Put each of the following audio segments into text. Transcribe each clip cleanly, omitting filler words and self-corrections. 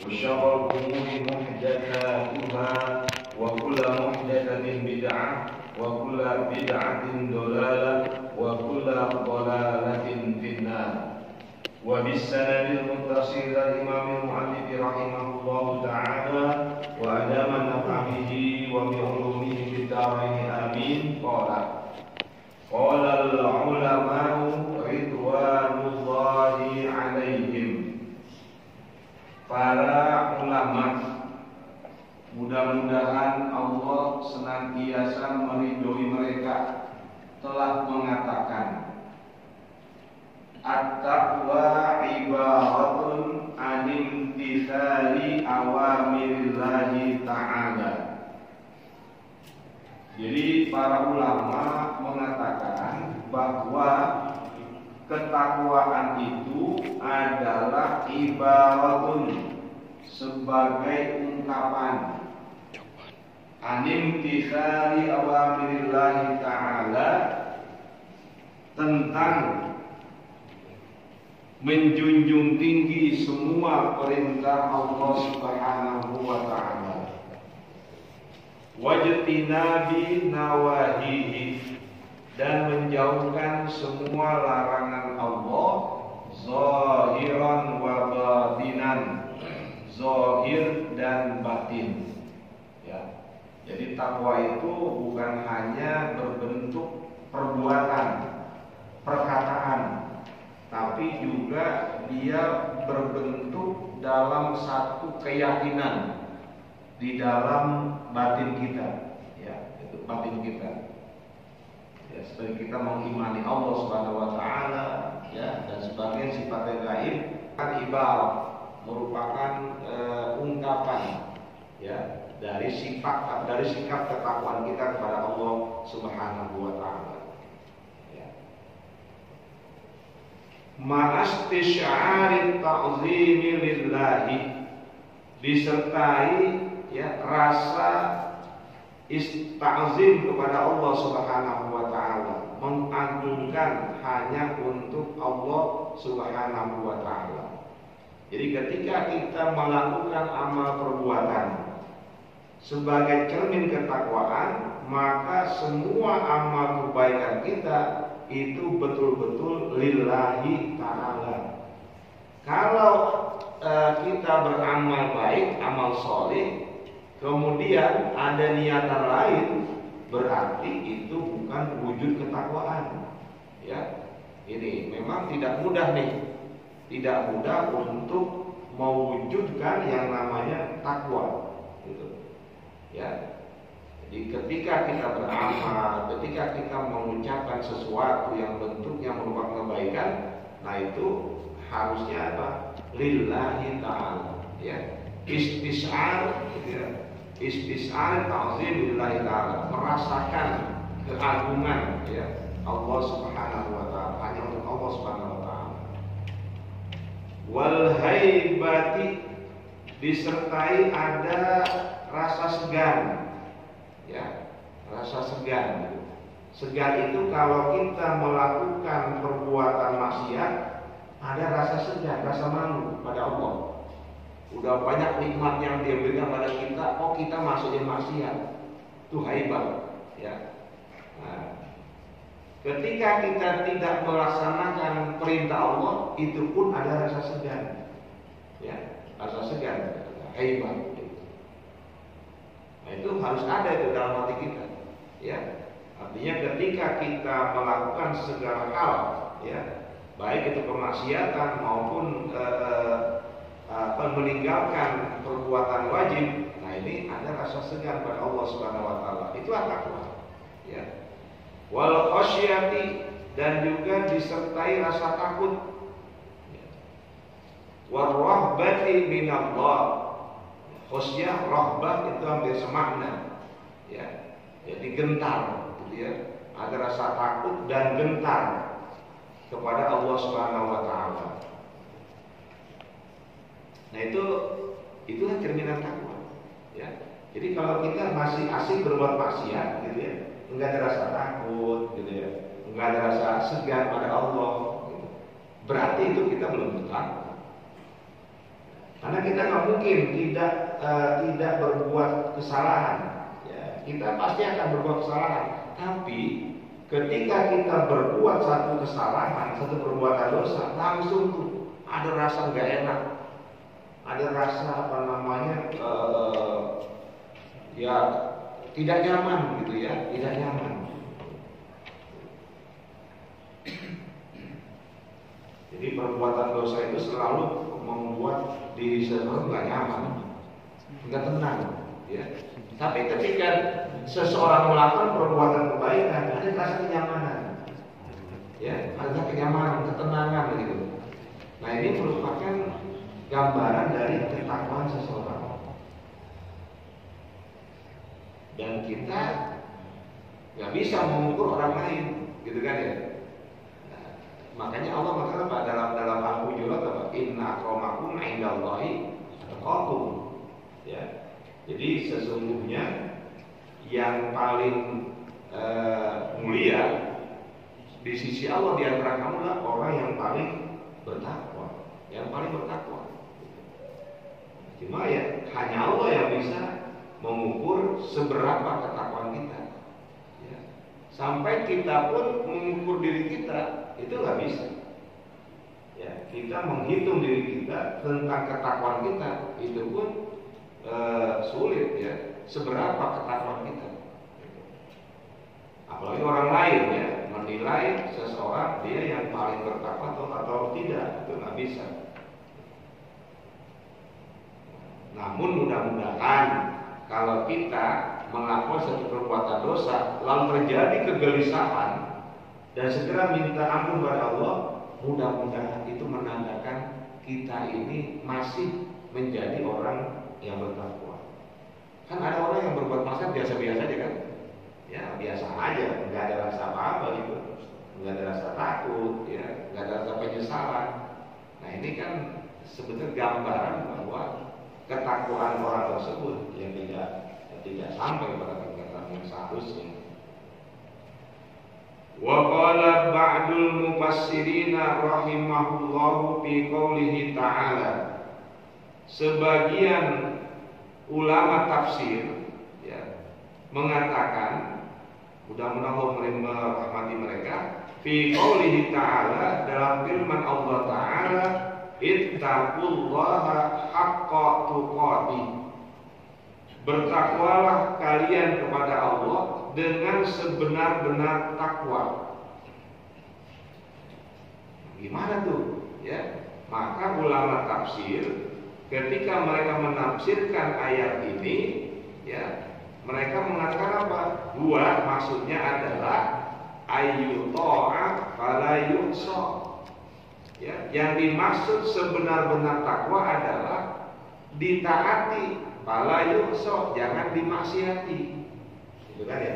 وشر الأمور محدثاتها وكل محدثة بدعة وكل بدعة ضلالة وكل ضلالة في النار. وبالسند المتصل الإمام المؤلف رحمه الله تعالى وأدام النفع به وبعلومه في الدارين آمين. قال العلماء رضوان الله عليهم. Para ulama, mudah-mudahan Allah senantiasa meridhoi mereka, telah mengatakan, at-taqwa ibaratun an imtithali awamirillahi ta'ala. Jadi para ulama mengatakan bahwa ketakwaan itu adalah ibaratun, sebagai ungkapan animtithali awamirillahi ta'ala, tentang menjunjung tinggi semua perintah Allah Subhanahu wa ta'ala, wajtinabi nawahihi, dan menjauhkan semua larangan Allah, zahiran wa batinan, zahir dan batin. Ya. Jadi takwa itu bukan hanya berbentuk perbuatan, perkataan, tapi juga dia berbentuk dalam satu keyakinan di dalam batin kita. Ya, itu batin kita. Ya, sebagai kita mengimani Allah Subhanahu wa taala, ya, dan sebagai sifat gaib, kan ibarat merupakan ungkapan, ya, dari sikap ketakwaan kita kepada Allah Subhanahu wa taala. Ya. Ma'astisya'arit ta'zimi lillahi, disertai, ya, rasa istazim kepada Allah Subhanahu wa taala, mengagungkan hanya untuk Allah Subhanahu wa taala. Jadi ketika kita melakukan amal perbuatan sebagai cermin ketakwaan, maka semua amal kebaikan kita itu betul-betul lillahi ta'ala. Kalau kita beramal baik, amal soleh, kemudian ada niatan lain, berarti itu bukan wujud ketakwaan. Ya, ini memang tidak mudah nih, tidak mudah untuk mewujudkan yang namanya takwa. Gitu. Ya, jadi ketika kita beramal, ketika kita mengucapkan sesuatu yang bentuknya merupakan kebaikan, nah itu harusnya apa? Lillahi ta'ala. Ya, istis'ar, ya. Istis'ar ta'zim lillahi ta'ala, merasakan keagungan, ya, Allah Subhanahu wa ta'ala, hanya untuk Allah Subhanahu wa ta'ala. Wal haibati, disertai ada rasa segan, ya, rasa segan. Segan itu kalau kita melakukan perbuatan maksiat, ada rasa segan, rasa malu pada Allah. Udah banyak nikmat yang dia berikan pada kita, kok kita masukin maksiat? Itu haibah, ya. Nah, ketika kita tidak melaksanakan perintah Allah, itu pun ada rasa segan, ya, rasa segan, haibah. Nah, itu harus ada itu dalam hati kita, ya. Artinya ketika kita melakukan segala hal, ya, baik itu kemaksiatan maupun meninggalkan perbuatan wajib, nah ini ada rasa segan pada Allah Subhanahu wa taala. Itu takwa, ya. Wal khasyati, dan juga disertai rasa takut, ya. War rahbati minallah. Khasyah, rahbah itu hampir semakna, ya. Jadi gentar, gitu ya. Ada rasa takut dan gentar kepada Allah Subhanahu wa taala. Nah itulah cerminan takwa, ya. Jadi kalau kita masih asik berbuat maksiat, gitu ya, enggak ada rasa takut, gitu ya, enggak ada rasa segan pada Allah, gitu, berarti itu kita belum bertakwa. Karena kita nggak mungkin tidak berbuat kesalahan. Ya, kita pasti akan berbuat kesalahan. Tapi ketika kita berbuat satu kesalahan, satu perbuatan dosa, langsung tuh ada rasa nggak enak, ada rasa ya tidak nyaman gitu ya, tidak nyaman. Jadi perbuatan dosa itu selalu membuat diri seseorang nggak nyaman, nggak tenang, ya. Tapi ketika seseorang melakukan perbuatan kebaikan, ada rasa kenyamanan, ya, ada kenyamanan, ketenangan gitu. Nah ini merupakan gambaran dari ketakwaan seseorang. Dan kita nggak bisa mengukur orang lain, gitu kan ya. Nah, makanya Allah mengatakan apa dalam Al-Hujurat apa? Inna akramakum indallahi atqakum. Ya. Jadi sesungguhnya yang paling mulia di sisi Allah di antara kamu adalah orang yang paling bertakwa, yang paling bertakwa. Cuma ya hanya Allah yang bisa mengukur seberapa ketakwaan kita. Ya. Sampai kita pun mengukur diri kita itu nggak bisa. Ya, kita menghitung diri kita tentang ketakwaan kita itu pun sulit ya. Seberapa ketakwaan kita. Apalagi orang lain ya menilai seseorang dia yang paling bertakwa atau tidak, itu nggak bisa. Namun mudah-mudahan kalau kita melakukan satu perbuatan dosa lalu terjadi kegelisahan dan segera minta ampun kepada Allah, mudah-mudahan itu menandakan kita ini masih menjadi orang yang bertakwa. Kan ada orang yang berbuat maksiat biasa-biasa aja kan? Ya biasa aja, nggak ada rasa apa-apa gitu, nggak ada rasa takut, ya, nggak ada rasa penyesalan. Nah ini kan sebetulnya gambaran bahwa ketakwaan orang tersebut yang tidak sampai pada tingkatan yang seharusnya. Wa qala ba'dul mufassirina rahimahullahu fi qoulihi ta'ala. Sebagian ulama tafsir ya mengatakan, mudah-mudahan Allah merahmati mereka, fi qoulihi ta'ala, dalam firman Allah Ta'ala, ittaqullaha haqqa tuqatih. Bertakwalah kalian kepada Allah dengan sebenar-benar takwa. Gimana tuh? Ya, maka ulama tafsir ketika mereka menafsirkan ayat ini, ya, mereka mengatakan apa? Dua, maksudnya adalah ayyuta'a fala yu'sa. Ya, yang dimaksud sebenar-benar takwa adalah ditaati, fala yu'sa, jangan dimaksiati. Itu kan ya?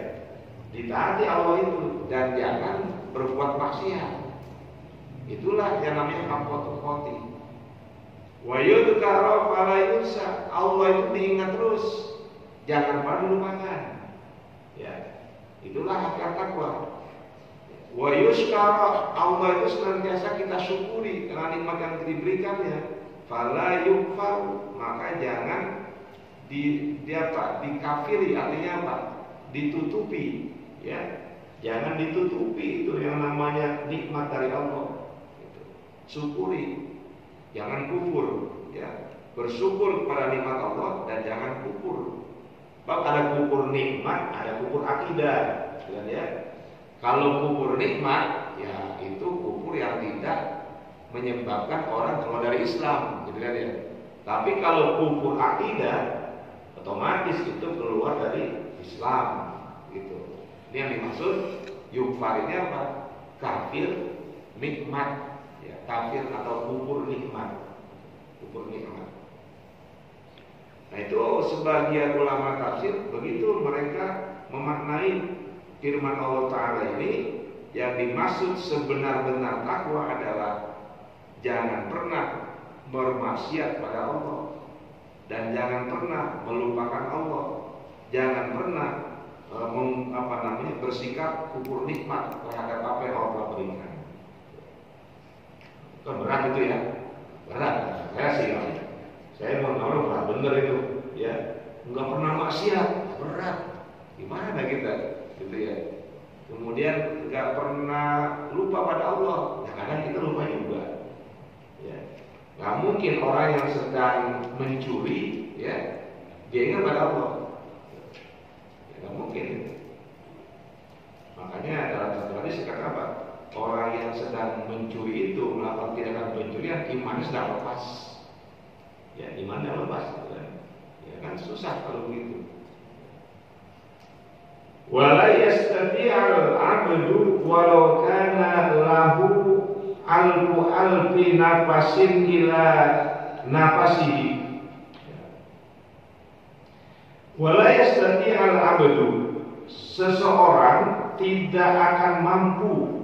Ditaati Allah itu dan jangan berbuat maksiat. Itulah yang namanya haqqa tuqati. Wa yudhkara fala yu'sa, Allah itu diingat terus, jangan pernah dilupakan. Ya. Itulah hakikat takwa. Wa yushkara, Allah itu senantiasa kita syukuri karena nikmat yang diberikannya. Fala yukfar, maka jangan dikafiri, artinya apa? Ditutupi, ya. Jangan ditutupi itu yang namanya nikmat dari Allah. Gitu. Syukuri, jangan kufur, ya. Bersyukur kepada nikmat Allah dan jangan kufur. Bahwa ada kufur nikmat, ada kufur akidah, ya. Kalau kufur nikmat, ya itu kufur yang tidak menyebabkan orang keluar dari Islam, gitu kan ya. Tapi kalau kufur akidah, otomatis itu keluar dari Islam, gitu. Ini yang dimaksud yukfar ini apa? Kafir nikmat, ya, kafir atau kufur nikmat, kufur nikmat. Nah itu sebagian ulama tafsir begitu mereka memaknai firman Allah Ta'ala ini, yang dimaksud sebenar-benar takwa adalah jangan pernah bermaksiat pada Allah dan jangan pernah melupakan Allah, jangan pernah bersikap kufur nikmat terhadap apa yang Allah berikan. Itu berat itu ya, berat. Saya sih Saya mau berat bener itu, ya. Nggak pernah maksiat, berat. Gimana kita, gitu ya. Kemudian nggak pernah lupa pada Allah, ya kadang kita lupa juga. Ya. Nggak mungkin orang yang sedang mencuri, ya, dia ingat pada Allah. Ya, nggak mungkin. Makanya dalam satu hadis kata apa? Orang yang sedang mencuri itu melakukan tindakan pencurian, imannya sedang lepas. Ya, imannya lepas, ya kan susah kalau begitu. Wala yastati'al 'abdu walau kana lahu alfi nafasin ila nafasihi. Wala yastati'al 'abdu, seseorang tidak akan mampu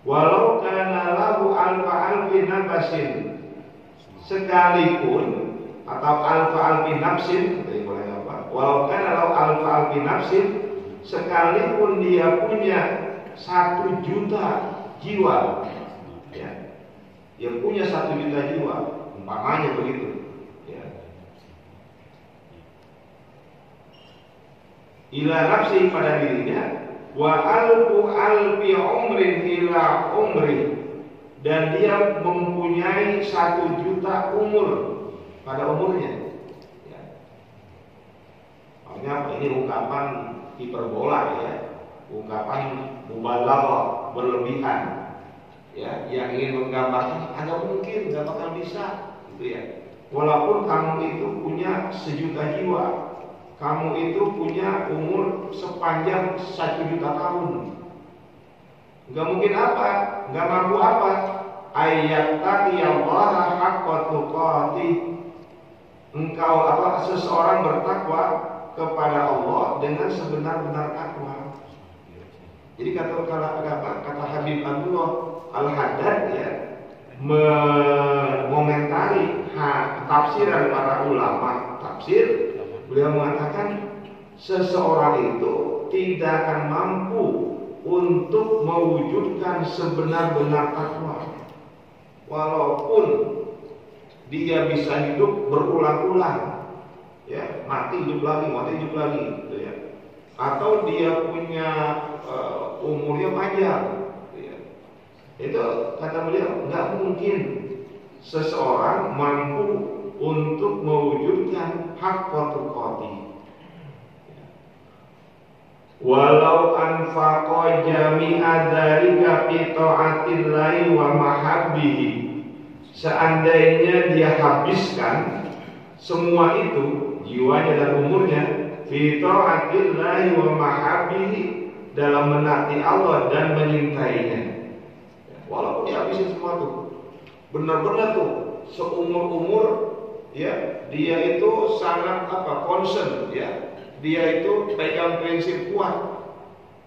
walau kana lahu alfi nafasin, sekalipun atau alfi nafsin, boleh apa? Walau kana lahu alfi nafsin, sekalipun dia punya 1 juta jiwa, ya, dia punya 1 juta jiwa, umpamanya begitu, ya. Ila nafsi, pada dirinya, wa alfi umrin ila umri, dan dia mempunyai 1 juta umur pada umurnya. Ya. Makanya apa? Ini ungkapan hiperbola, ya, ungkapan mubalaghah, berlebihan, ya, yang ingin menggambarkan ada mungkin nggak bakal bisa, gitu ya. Walaupun kamu itu punya 1 juta jiwa, kamu itu punya umur sepanjang 1 juta tahun, nggak mungkin apa, nggak mampu apa? Ayat taqiyallaha haqqa tuqatih, engkau apa? Seseorang bertakwa kepada Allah dengan sebenar-benar takwa. Jadi kata Habib Abdullah Al-Haddad, ya, mengomentari tafsiran para ulama tafsir, beliau mengatakan seseorang itu tidak akan mampu untuk mewujudkan sebenar-benar takwa, walaupun dia bisa hidup berulang-ulang, ya, mati hidup lagi, gitu ya. Atau dia punya umurnya panjang, gitu ya. Itu kata beliau nggak mungkin seseorang mampu untuk mewujudkan haqqa tuqatih. Walau anfaqa jami'a dzalika fi ta'atillahi wa mahabbihi, seandainya dia habiskan semua itu, jiwanya dan umurnya, fi ta'atillahi wa mahabbihi, dalam menaati Allah dan menyintainya. Walaupun dia habisin semua itu, benar-benar tuh seumur-umur, ya, dia itu sangat concern, ya. Dia itu pegang prinsip kuat,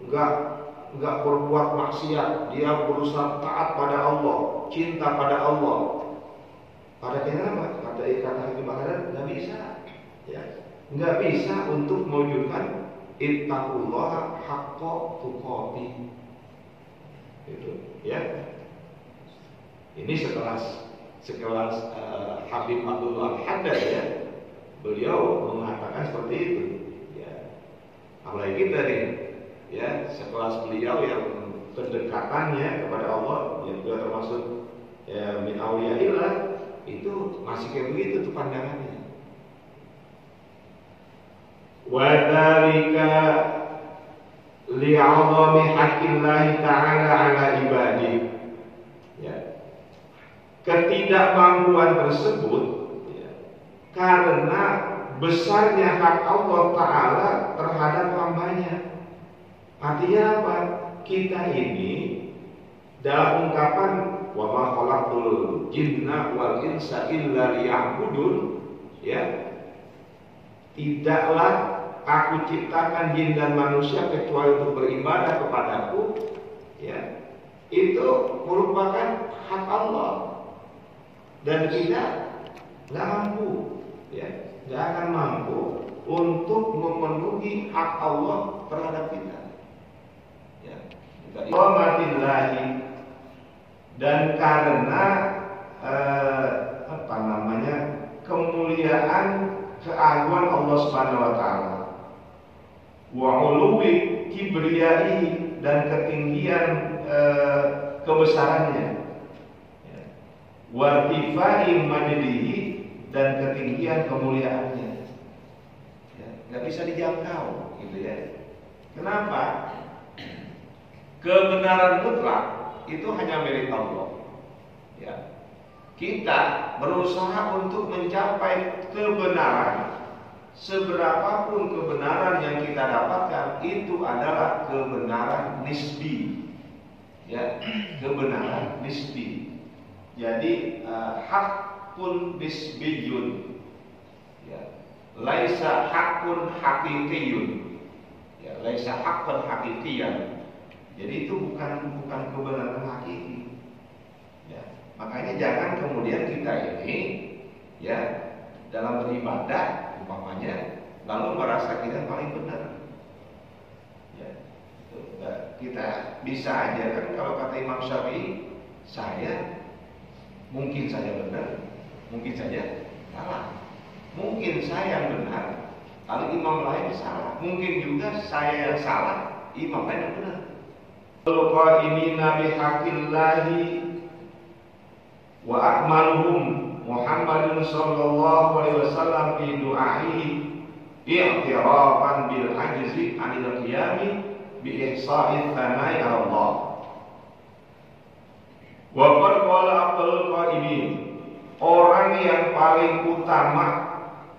enggak berbuat maksiat, dia berusaha taat pada Allah, cinta pada Allah. Pada kenapa? Kata Habib Baghdad, nggak bisa, ya, nggak bisa untuk mewujudkan ittaqullaha haqqa tuqatih. Itu, ya. Ini sekelas Habib Abdullah Al-Haddad, ya. Beliau mengatakan seperti itu. Apalagi kita nih, ya, sekelas beliau yang kedekatannya kepada Allah, yang juga termasuk, ya, min auliyaillah, itu masih kayak begitu tuh pandangannya. Wa dzalika li'azami haqqillahi ta'ala 'ala ibadihi. Ya. Ketidakmampuan tersebut, ya, karena besarnya hak Allah Ta'ala terhadap hambanya. Artinya apa? Kita ini dalam ungkapan wa ma khalaqtul jinna wal insa illa liya'budun, ya, tidaklah aku ciptakan jin dan manusia kecuali untuk beribadah kepadaku, ya, itu merupakan hak Allah dan kita nggak mampu, ya, nggak akan mampu untuk memenuhi hak Allah terhadap kita. Ya, Qomatillahi, dan karena kemuliaan, keagungan Allah Subhanahu wa taala. Wa uluwi kibriyai, dan ketinggian kebesarannya. Wa tifai majdihi, dan ketinggian kemuliaannya. Ya, nggak bisa dijangkau, gitu ya. Kenapa? Kebenaran mutlak itu hanya milik Allah. Ya. Kita berusaha untuk mencapai kebenaran. Seberapapun kebenaran yang kita dapatkan, itu adalah kebenaran nisbi. Ya, kebenaran nisbi. Jadi hakun nisbiyun. Ya. Laisa hakun hakikiyun. Ya, laisa hakun hakikiyan. Jadi itu bukan kebenaran hakiki. Ya. Makanya jangan kemudian kita ini, ya, dalam beribadah umpamanya lalu merasa kita paling benar. Ya. Kita bisa aja kan, kalau kata Imam Syafi'i, saya mungkin saja benar, mungkin saja salah. Mungkin saya yang benar, lalu imam lain salah. Mungkin juga saya yang salah, imam lain yang benar. Al-qaimina bihaqillahi wa akmaluhum Muhammadun sallallahu alaihi wasallam fi du'aihi i'tirafan bil ajzi 'anil qiyami bi ihsa'i thanai Allah. Wa qad qala Abdul Qaimin, orang yang paling utama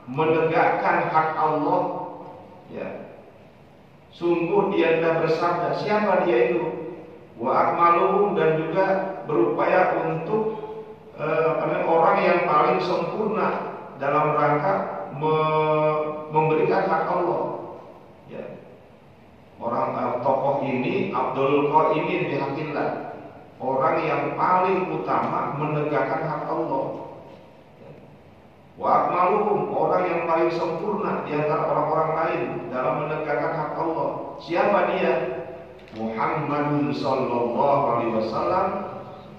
menegakkan hak Allah, ya, sungguh dia telah bersabda. Siapa dia itu? Wa akmaluhum, dan juga berupaya untuk orang yang paling sempurna dalam rangka memberikan hak Allah. Ya. Orang tokoh ini Abdul Qaimin bihaqillah, orang yang paling utama menegakkan hak Allah. Wa akmaluhum, orang yang paling sempurna di antara orang-orang lain dalam menegakkan hak Allah. Siapa dia? Muhammadun sallallahu alaihi wasallam,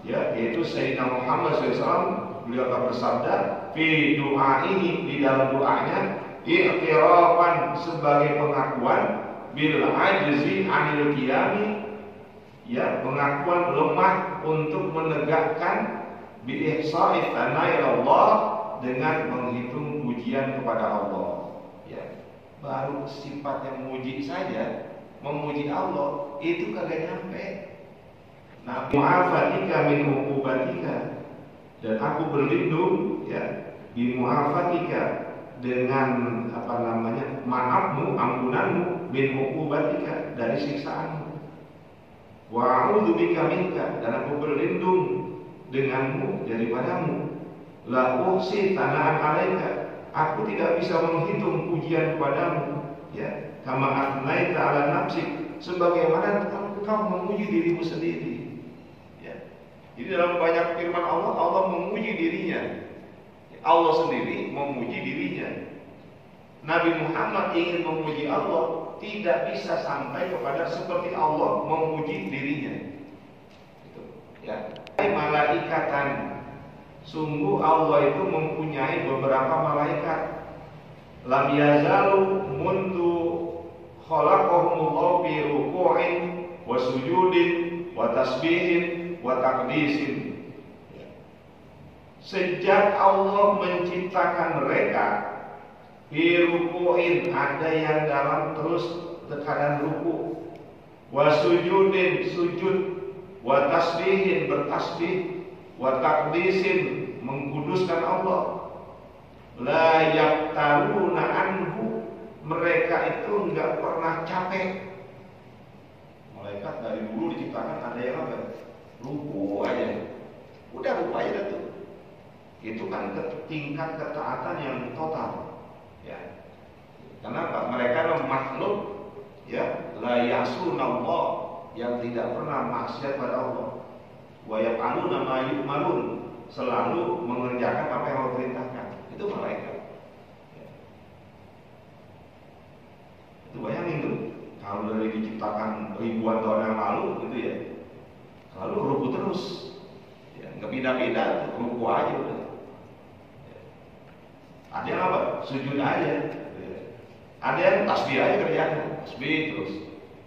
ya, yaitu Sayyidina Muhammad SAW. Beliau akan bersabda, fi du'aihi, di dalam doanya, i'tirafan, sebagai pengakuan, bil ajzi 'anil qiyami, ya, pengakuan lemah untuk menegakkan bi ihsa'i thanai Allah, dengan menghitung pujian kepada Allah. Ya, baru sifat yang memuji saja, memuji Allah itu kagak nyampe. Nah, mu'afatika min uqubatika, dan aku berlindung, ya, bi mu'afatika, dengan maafmu, ampunanmu, min uqubatika, dari siksaanmu. Wa a'udzu bika minka, dan aku berlindung denganmu, daripadamu. La uhsi thana'an 'alaika, aku tidak bisa menghitung pujian kepadamu, ya, kama athnaita 'ala nafsik, sebagaimana kau memuji dirimu sendiri. Ya. Jadi dalam banyak firman Allah, Allah memuji dirinya. Allah sendiri memuji dirinya. Nabi Muhammad ingin memuji Allah, tidak bisa sampai kepada seperti Allah memuji dirinya. Itu, ya. Malaikatan, sungguh Allah itu mempunyai beberapa malaikat. Lam yazalu mundu khalaqahumullahu fi ruku'in wa sujudin wa tasbihin wa taqdisin. Sejak Allah menciptakan mereka, fi ruku'in, ada yang dalam terus keadaan ruku', wa sujudin, sujud, wa tasbihin, bertasbih, wa taqdisin, mengkuduskan Allah. La yaqtaruna anhu, mereka itu enggak pernah capek. Malaikat dari dulu diciptakan ada yang apa? Ruku aja. Udah ruku aja tuh. Itu kan tingkat ketaatan yang total. Ya. Kenapa? Mereka makhluk, ya, la yasunallah, yang tidak pernah maksiat pada Allah. Wa yaf'aluna ma yu'marun, selalu mengerjakan apa yang Allah perintahkan. Itu malaikat. Ya. Itu bayangin tuh, kalau dari diciptakan ribuan tahun yang lalu, gitu ya, selalu ruku terus, ya, nggak pindah-pindah, ruku aja udah. Ya. Ada yang apa? Sujud aja. Ada yang tasbih aja kerjanya, tasbih terus.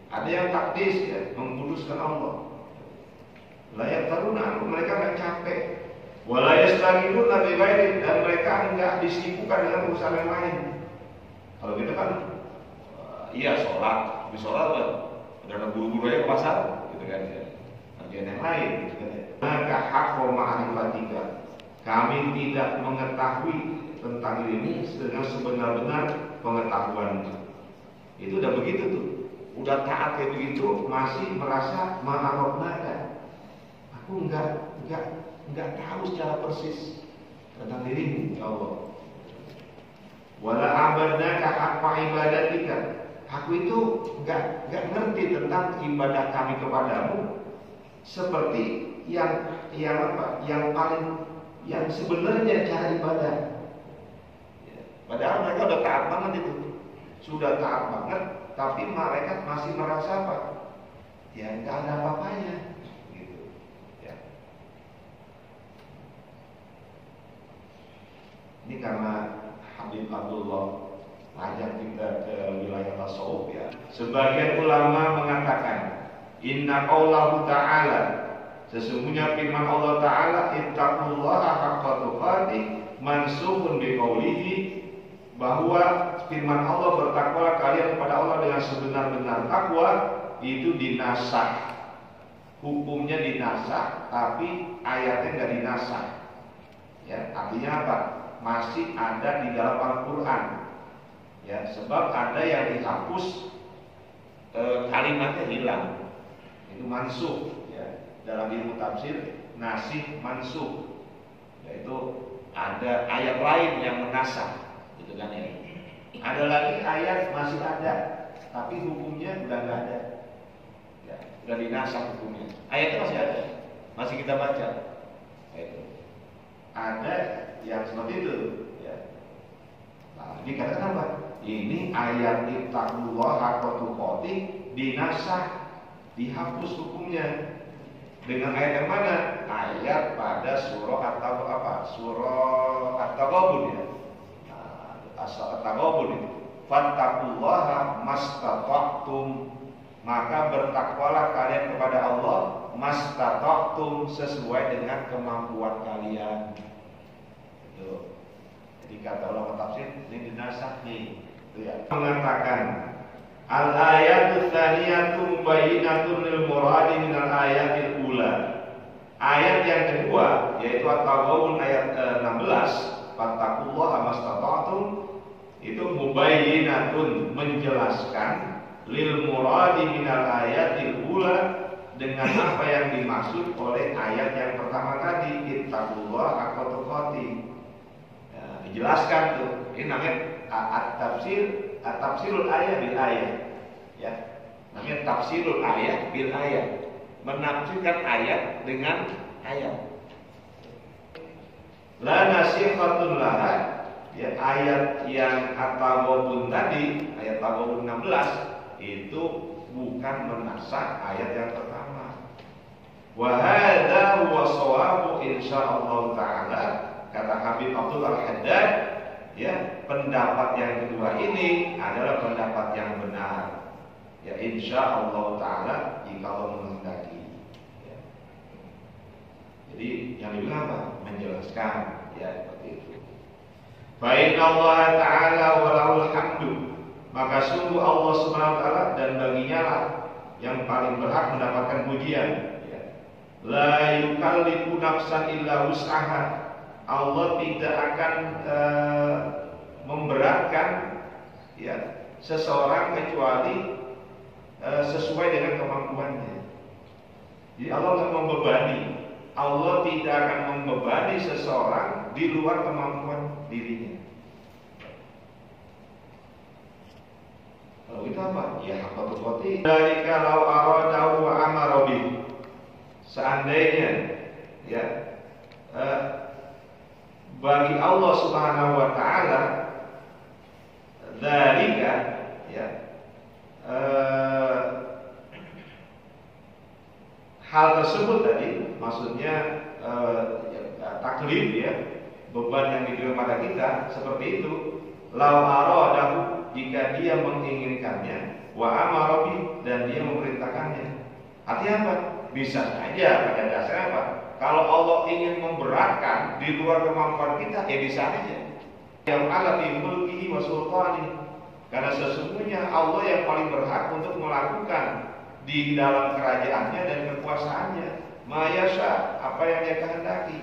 Ada yang takdis, ya, mengkuduskan Allah. Layak taruna, mereka nggak capek. Walayastagiluna bi ghairin, dan mereka nggak disibukkan dengan urusan yang lain. Kalau kita kan, iya sholat, habis sholat kan, ada buru-buru aja ke pasar, gitu kan ya. Kerjaan yang lain, gitu kan ya. Maka hakku ma'rifatika, kami tidak mengetahui tentang ini dengan sebenar-benar pengetahuan. Itu udah begitu tuh, udah taat kayak begitu masih merasa ma'arafnaka. Aku enggak tahu secara persis tentang dirimu, ya Allah. Wala abadnaka haqqa ibadatika. Aku itu enggak ngerti tentang ibadah kami kepadamu seperti yang sebenarnya cara ibadah. Padahal mereka udah taat banget itu, sudah taat banget, tapi mereka masih merasa apa? Ya nggak ada apa-apanya, gitu. Ya. Ini karena Habib Abdullah ngajak kita ke wilayah tasawuf ya. Sebagian ulama mengatakan, Inna qaulahu ta'ala, sesungguhnya firman Allah Ta'ala, ittaqullaha haqqa tuqatih, mansubun biqaulihi, bahwa firman Allah, bertakwalah kalian kepada Allah dengan sebenar-benar takwa, itu dinasah, hukumnya dinasah, tapi ayatnya nggak dinasah. Ya, artinya apa? Masih ada di dalam Al-Quran. Ya, sebab ada yang dihapus, kalimatnya hilang, itu mansuh. Ya, dalam ilmu tafsir, nasih mansuh, yaitu ada ayat lain yang menasah. Gitu kan ya. Ada lagi ayat masih ada, tapi hukumnya udah nggak ada. Ya, udah dinasah hukumnya. Ayatnya masih ada, masih kita baca. Itu. Ada yang seperti itu. Ya. Nah, dikatakan apa? Ini ayat ittaqullah haqqa tuqatih dinasah, dihapus hukumnya. Dengan ayat yang mana? Ayat pada surah Surah At-Taghabun ya. At-Taghabun itu. Fattaqullaha mastata'tum, maka bertakwalah kalian kepada Allah mastata'tum, sesuai dengan kemampuan kalian. Itu. Jadi kata ulama tafsir ini dinasah nih. Itu ya. Mengatakan al-ayatu tsaniyatu bayyinatun lil muradi minal ayatil ula. Ayat yang kedua yaitu At-Taghabun ayat 16, fattaqullaha mastata'tum, itu mubayyinatun, menjelaskan, lil muradi minal ayatil ula, dengan apa yang dimaksud oleh ayat yang pertama tadi, ittaqullaha haqqa tuqatih. Ya, dijelaskan tuh. Ini namanya at-tafsirul ayat bil ayat. Ya. Namanya tafsirul ayat bil ayat. Menafsirkan ayat dengan ayat. La nasihatun laha, ya, ayat yang At-Taghabun tadi, ayat At-Taghabun 16 itu bukan menasah ayat yang pertama. Wa hadza huwa shawabu insyaallah taala, kata Habib Abdul Al-Haddad, ya, pendapat yang kedua ini adalah pendapat yang benar. Ya, insyaallah taala jika Allah menghendaki. Ya. Jadi yang dibilang apa? Menjelaskan, ya, seperti itu. Fa inna Allah Ta'ala walahul hamdu, maka sungguh Allah Subhanahu wa taala dan baginya lah yang paling berhak mendapatkan pujian. Ya. La yukallifu nafsan illa wus'aha. Allah tidak akan memberatkan, ya, seseorang kecuali sesuai dengan kemampuannya. Jadi Allah akan membebani. Allah tidak akan membebani seseorang di luar kemampuan dirinya. Kalau itu apa? Ya haqqa tuqatih. Dari kalau aradahu wa amara bih. Seandainya, ya, bagi Allah Subhanahu wa taala dzalika, ya, hal tersebut tadi maksudnya taklif, ya, beban yang diberikan pada kita, seperti itu, lau aradahu, jika dia menginginkannya, wa amarobi, dan dia memerintahkannya. Artinya apa? Bisa saja pada dasarnya apa? Kalau Allah ingin memberatkan di luar kemampuan kita, ya bisa aja. Yang ala fi mulkihi wa sultani. Karena sesungguhnya Allah yang paling berhak untuk melakukan di dalam kerajaannya dan kekuasaannya, mayasya, apa yang dia kehendaki.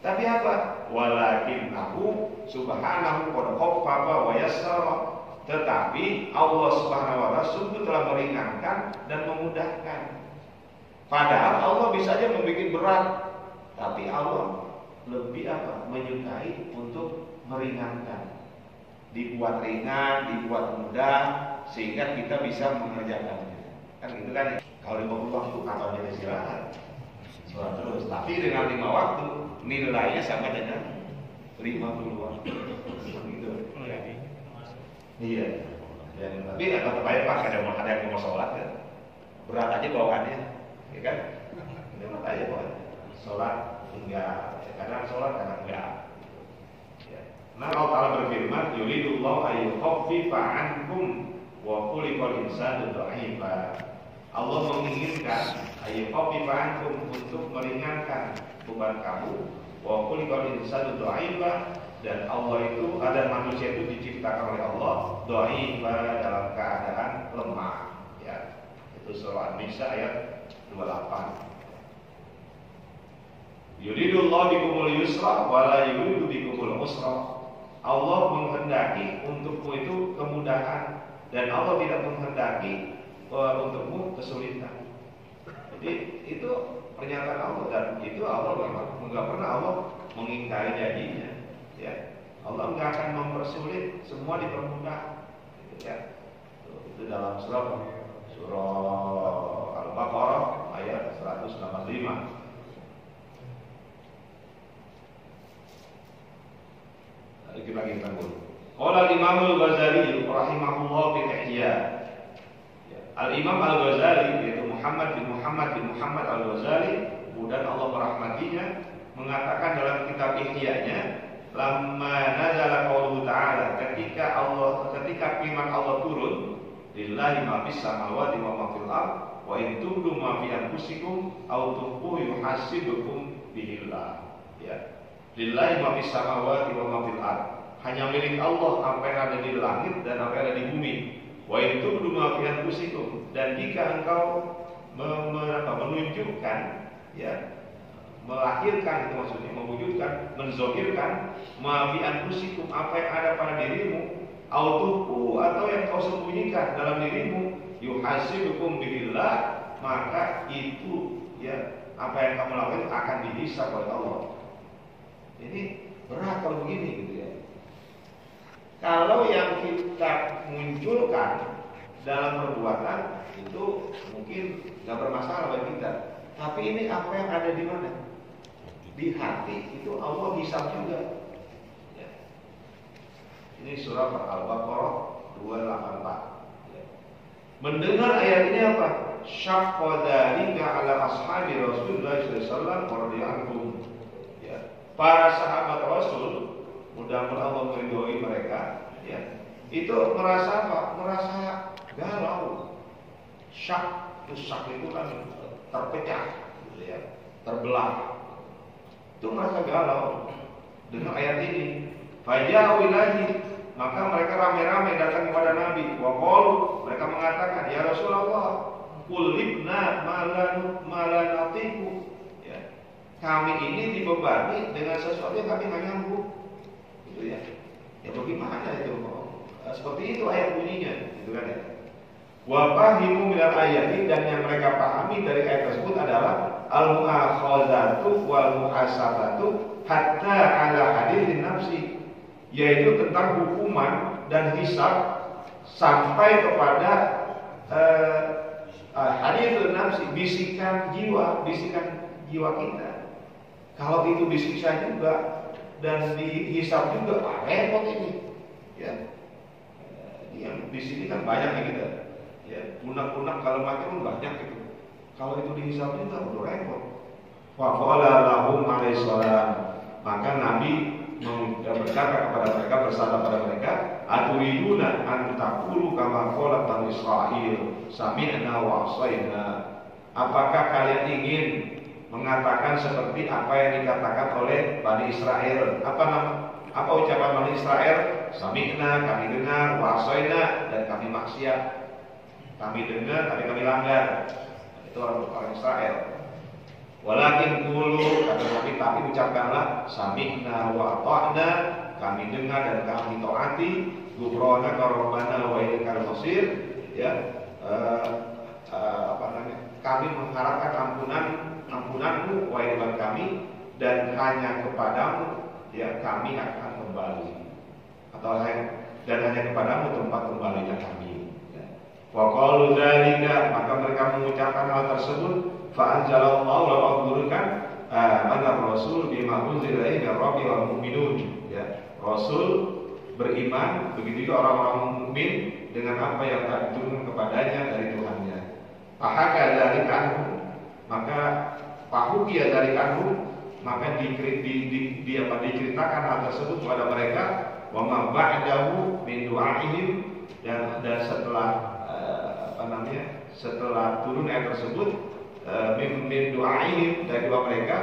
Tapi apa? Walakin aku subhanahu qad khaffafa wa yassara. Tetapi Allah Subhanahu wa taala sungguh telah meringankan dan memudahkan. Padahal Allah bisa aja membuat berat, tapi Allah lebih apa? Menyukai untuk meringankan. Dibuat ringan, dibuat mudah, sehingga kita bisa mengerjakannya. Kan gitu kan? Kalau 50 waktu kapan kita istirahat? Sholat terus. Tapi dengan 5 waktu nilainya sama dengan 50 waktu. Gitu. Iya. Dan tapi tetap aja Pak, ada yang mau sholat kan? Berat aja bawaannya, ya kan? Berat aja bawaannya. Sholat enggak, kadang sholat kadang enggak. Nah, Allah Ta'ala berfirman, yuridullahu ayyukhaffifa ankum wa khuliqal insanu dha'ifa. Allah menginginkan ayyukhaffifa ankum, untuk meringankan beban kamu, wa khuliqal insanu dha'ifa, dan Allah itu, ada manusia itu diciptakan oleh Allah dha'ifa, dalam keadaan lemah. Ya, itu surah An-Nisa ayat 28. Yuridullahu bikumul yusra wa la yuridu bikumul usra. Allah menghendaki untukmu itu kemudahan, dan Allah tidak menghendaki untukmu kesulitan. Jadi itu pernyataan Allah, dan itu Allah memang nggak pernah Allah mengingkari janjinya. Ya, Allah nggak akan mempersulit, semua dipermudah. Gitu, ya. Itu dalam surah Al-Baqarah ayat 185. Lagi dulu. Qala Imam Al-Ghazali rahimahullah fi Ihya. Al-Imam Al-Ghazali, yaitu Muhammad bin Muhammad Al-Ghazali, mudah Allah merahmatinya, mengatakan dalam kitab Ihya-nya, lamma nazala qauluhu ta'ala, ketika firman Allah turun, lillahi ma fis samawati wa ma fil ardh, wa in tubdu ma fi anfusikum aw tukhfuhu yuhasibukum bihillah. Ya. Lillahi ma fis samawati wa ma fil ardh. Hanya milik Allah apa yang ada di langit dan apa yang ada di bumi. Wa in tubdu ma fi anfusikum, dan jika engkau menunjukkan, ya, melahirkan, itu maksudnya mewujudkan, menzahirkan ma fi anfusikum, apa yang ada pada dirimu, autuku, atau yang kau sembunyikan dalam dirimu, yuhasibukum billah, maka itu, ya, apa yang kamu lakukan akan dihisab oleh Allah. Ini berat kalau begini, gitu ya. Kalau yang kita munculkan dalam perbuatan itu mungkin nggak bermasalah bagi kita, tapi ini apa yang ada di mana? Di hati, itu Allah hisab juga. Ya. Ini surah Al-Baqarah 284. Ya. Mendengar ayat ini apa? Syaqqa dzalika 'ala ashabi Rasulullah sallallahu alaihi wasallam radhiyallahu anhum. Ya. Para sahabat Rasul, mudah-mudahan Allah meridhoi mereka, ya, itu merasa apa? Merasa galau. Syak itu kan terpecah, gitu ya, terbelah. Itu merasa galau dengan ayat ini. Faja'u ilaihi, maka mereka ramai-ramai datang kepada Nabi. Wa qalu, mereka mengatakan, ya Rasulullah, qulibna malanatiku. Ya. Kami ini dibebani dengan sesuatu yang kami nggak nyambung. Gitu ya. Ya bagaimana itu? Seperti itu ayat bunyinya, gitu kan ya. Wa fahimu minal ayati, dan yang mereka pahami dari ayat tersebut adalah al-mu'akhazatu wal muhasabatu hatta ala hadirin nafsi, yaitu tentang hukuman dan hisab sampai kepada hadirin nafsi, bisikan jiwa kita. Kalau itu disiksa juga dan dihisab juga, repot ini. Ya. Yang di sini kan banyak ya kita. Ya, punak-punak kalau mati pun banyak gitu. Kalau itu dihisab juga udah repot. Wa qala lahum alaihi salam. Maka Nabi berkata kepada mereka, bersabda pada mereka, aturiduna an taqulu kama qalat Bani Israil sami'na wa asaina. Apakah kalian ingin mengatakan seperti apa yang dikatakan oleh Bani Israel? Apa ucapan Bani Israel? Sami'na, kami dengar, wa asaina, dan kami maksiat. Kami dengar tapi kami langgar. Itu orang Israel. Walakin qulu, kata Nabi, tapi ucapkanlah sami'na wa ata'na, kami dengar dan kami taati, ghufranaka rabbana wa ilaikal masir, ya. Kami mengharapkan ampunanmu wahai Tuhan kami, dan hanya kepadamu ya kami akan kembali, dan hanya kepadamu tempat kembalinya kami. Wa qalu dzalika, maka mereka mengucapkan hal tersebut. Fa anzalallahu Allah menurunkan mana Rasul bima unzila ilaihi rabbi wal mu'minun, ya. Rasul beriman, begitu juga orang-orang mukmin dengan apa yang telah diturunkan kepadanya dari Tuhannya. Fahaka dzalika anhu, maka fahukiya dzalika anhu, maka diceritakan hal tersebut kepada mereka. Wa ma ba'dahu min du'aihim, dan setelah setelah turun ayat tersebut, min du'aihim, dari doa mereka,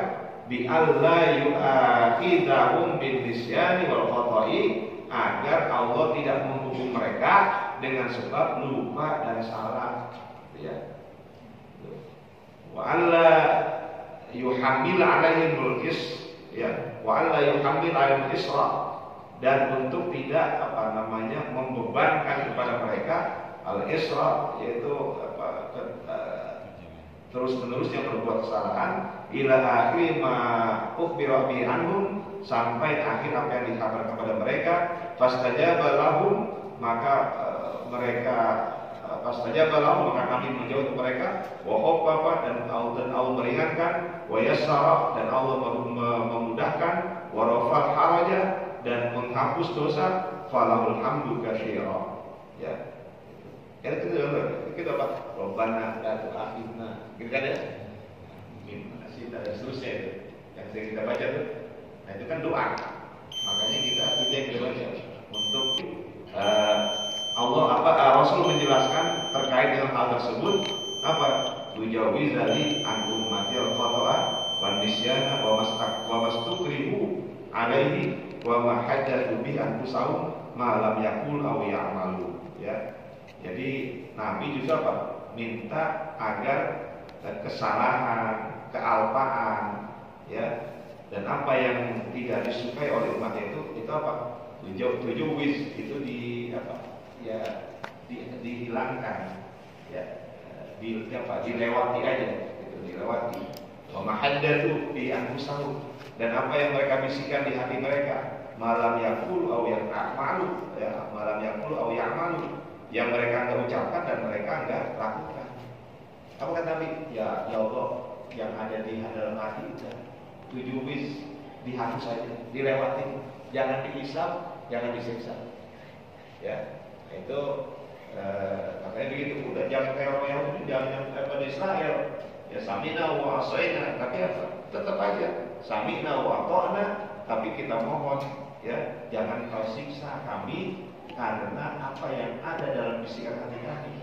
bi alla yu'akhidahum bin nisyani wal khata'i, agar Allah tidak menghukum mereka dengan sebab lupa dan salah, ya. Wa alla yuhammil alaihim al-qis, ya, wa alla yuhammil alaihim al-isra, dan untuk tidak membebankan kepada mereka al-isra, yaitu terus-menerus yang berbuat kesalahan, ila akhir ma ukhbira bi anhum, sampai akhir apa yang dikabarkan kepada mereka. Fastajaba lahum, maka maka kami menjawab mereka, wa khaffafa, dan Allah meringankan, wa yassara, dan Allah memudahkan, wa rafa'al haraja, dan menghapus dosa, falahul hamdu katsira, ya. Kita apa? Rabbana la tu'akhidna, gitu kan ya? Kasih dan seterusnya itu yang sering kita baca tuh. Nah itu kan doa. Makanya kita yang baca untuk Rasul menjelaskan terkait dengan hal tersebut apa? Tujawiz dari antum matil khata'a wan nisyana wa mastukrihu alaihi wa ma hadatsu bi anfusahum ma lam yakul aw ya'malu, ya. Jadi Nabi juga apa? Minta agar kesalahan, kealpaan, ya, dan apa yang tidak disukai oleh umatnya itu apa? Tujuwiz itu dihilangkan, ya, dilewati aja, gitu, dilewati. Wa mahaddatsu bi anfusahum, dan apa yang mereka bisikan di hati mereka, malam yaqulu aw ya'malu, ya, malam yaqulu aw ya'malu, yang mereka enggak ucapkan dan mereka enggak lakukan. Apa kata Nabi? Ya Allah, yang ada di dalam hati udah tujuwiz, dihapus saja, dilewati, jangan dihisab, jangan disiksa, ya. Itu katanya begitu. Udah jangan kayak orang Yahudi, jangan Bani Israel, ya sami'na wa asaina, tapi apa? Tetap aja sami'na wa ata'na, tapi kita mohon, ya, jangan kau siksa kami karena apa yang ada dalam bisikan hati kami.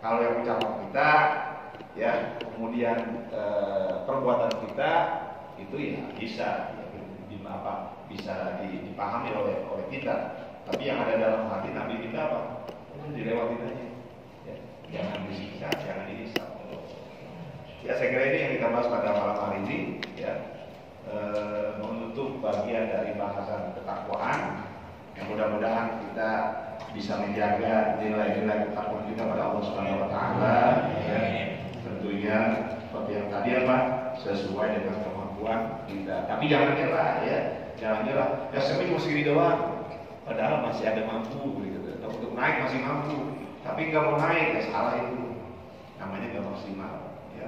Kalau yang ucapan kita, ya, kemudian perbuatan kita itu ya bisa bisa dipahami oleh kita. Tapi yang ada dalam hati Nabi kita apa? Dilewatin aja, ya. Jangan disiksa, jangan dihisab. Ya, saya kira ini yang kita bahas pada malam hari ini, ya, menutup bagian dari bahasan ketakwaan. Yang mudah-mudahan kita bisa menjaga nilai-nilai ketakwaan kita pada Allah Subhanahu wa taala, ya. Tentunya seperti yang tadi apa? Sesuai dengan kemampuan kita. Tapi jangan nyerah, ya. Jangan nyerah. Ya saya cuma segini doang. Padahal masih ada mampu, gitu. Untuk naik masih mampu, tapi nggak mau naik, ya salah itu. Namanya nggak maksimal, ya.